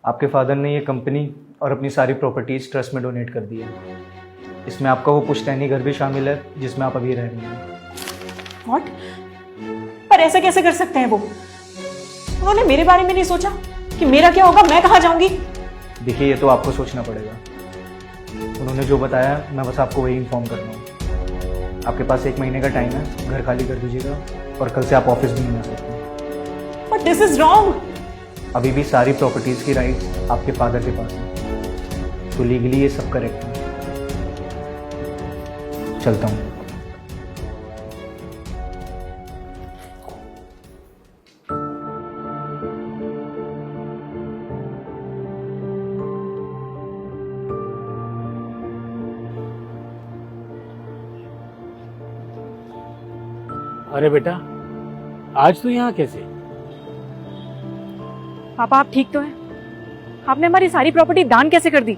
आपके फादर ने ये कंपनी और अपनी सारी प्रॉपर्टीज़ ट्रस्ट में डोनेट कर दी है। इसमें आपका वो पुश्तैनी घर भी शामिल है जिसमें आप अभी रह रही हैं। व्हाट? पर ऐसा कैसे कर सकते हैं वो? उन्होंने मेरे बारे में नहीं सोचा कि मेरा क्या होगा, मैं कहाँ जाऊंगी? देखिए, ये तो आपको सोचना पड़ेगा। उन्होंने जो बताया मैं बस आपको वही इन्फॉर्म कर रहा हूँ। आपके पास 1 महीने का टाइम है, घर खाली कर दीजिएगा और कल से आप ऑफिस भी नहीं आ सकते। But this is wrong. अभी भी सारी प्रॉपर्टीज़ की राइट्स आपके फादर के पास हैं, तो लीगली ये सब करेक्ट है। चलता हूँ। अरे बेटा, आज तू यहाँ कैसे? पापा आप ठीक तो हैं? आपने हमारी सारी प्रॉपर्टी दान कैसे कर दी?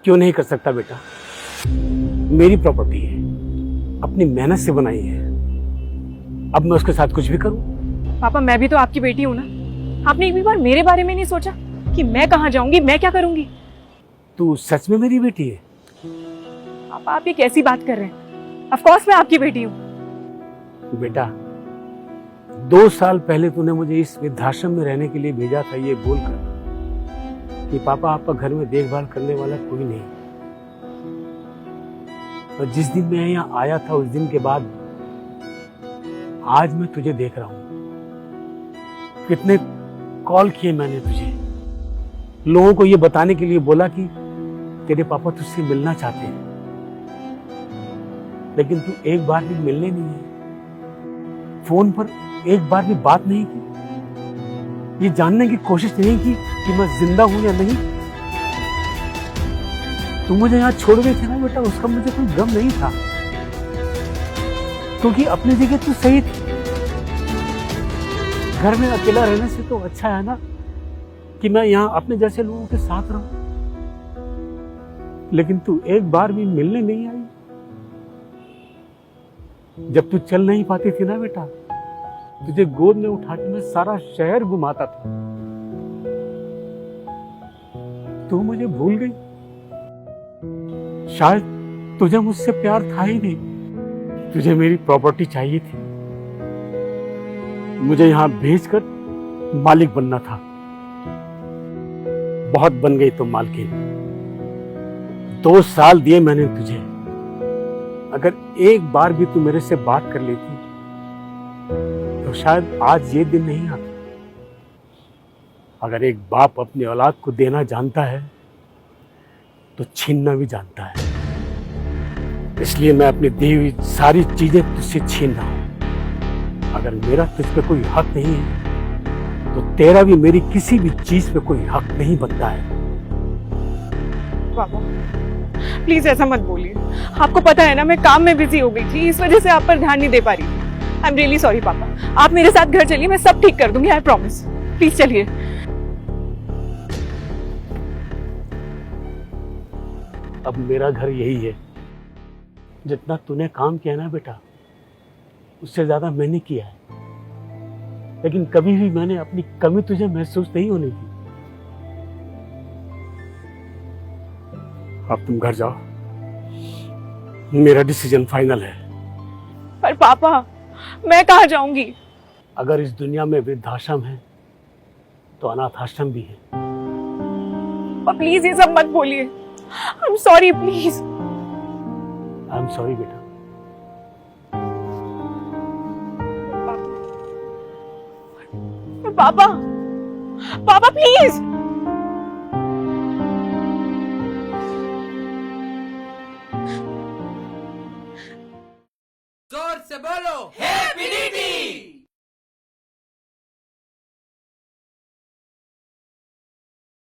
क्यों नहीं कर सकता बेटा? मेरी प्रॉपर्टी है, अपनी मेहनत से बनाई है। अब मैं उसके साथ कुछ भी करूं? पापा मैं भी तो आपकी बेटी हूं ना। आपने एक भी बार मेरे बारे में नहीं सोचा कि मैं कहाँ जाऊंगी, मैं क्या करूंगी? तू सच में मेरी बेटी है? पापा आप ये कैसी बात कर रहे हैं? ऑफ कोर्स मैं आपकी बेटी हूँ। बेटा, 2 साल पहले तूने मुझे इस वृद्धाश्रम में रहने के लिए भेजा था, ये बोलकर कि पापा आपका घर में देखभाल करने वाला कोई नहीं। और जिस दिन मैं यहाँ आया था उस दिन के बाद आज मैं तुझे देख रहा हूँ। कितने कॉल किए मैंने तुझे, लोगों को ये बताने के लिए बोला कि तेरे पापा तुझसे मिलना चाहते हैं, लेकिन तू एक बार भी मिलने नहीं है। फोन पर एक बार भी बात नहीं की, ये जानने की कोशिश नहीं की कि मैं जिंदा हूं या नहीं। तू मुझे यहाँ छोड़ गई थी ना बेटा, उसका मुझे कोई गम नहीं था, क्योंकि अपनी जगह तू सही थी। घर में अकेला रहने से तो अच्छा है ना कि मैं यहाँ अपने जैसे लोगों के साथ रहूं। लेकिन तू एक बार भी मिलने नहीं आई। जब तू चल नहीं पाती थी ना बेटा, तुझे गोद में उठा के मैं सारा शहर घुमाता था। तू मुझे भूल गई। शायद तुझे मुझसे प्यार था ही नहीं, तुझे मेरी प्रॉपर्टी चाहिए थी। मुझे यहां भेजकर मालिक बनना था। बहुत बन गई तुम मालकिन। 2 साल दिए मैंने तुझे। अगर एक बार भी तू मेरे से बात कर लेती तो शायद आज ये दिन नहीं आता। अगर एक बाप अपनी औलाद को देना जानता है तो छीनना भी जानता है। इसलिए मैं अपनी दी हुई सारी चीजें तुझसे छीन रहा हूं। अगर मेरा तुझ पे कोई हक नहीं है तो तेरा भी मेरी किसी भी चीज पे कोई हक नहीं बनता है। पापा प्लीज ऐसा मत बोलिए। आपको पता है ना मैं काम में बिजी हो गई थी, इस वजह से आप पर ध्यान नहीं दे पा रही थी। आई एम रियली सॉरी पापा। आप मेरे साथ घर चलिए, मैं सब ठीक कर दूंगी, आई प्रॉमिस। प्लीज चलिए। अब मेरा घर यही है। जितना तूने काम किया ना बेटा, उससे ज्यादा मैंने किया है। लेकिन कभी भी मैंने अपनी कमी तुझे महसूस नहीं होने दी। अब तुम घर जाओ, मेरा डिसीजन फाइनल है। पर पापा मैं कहाँ जाऊंगी? अगर इस दुनिया में वृद्धाश्रम है तो अनाथ आश्रम भी है। पापा प्लीज ये सब मत बोलिए। I am sorry please. I am sorry बेटा। पापा पापा प्लीज। जोर से बोलो, हे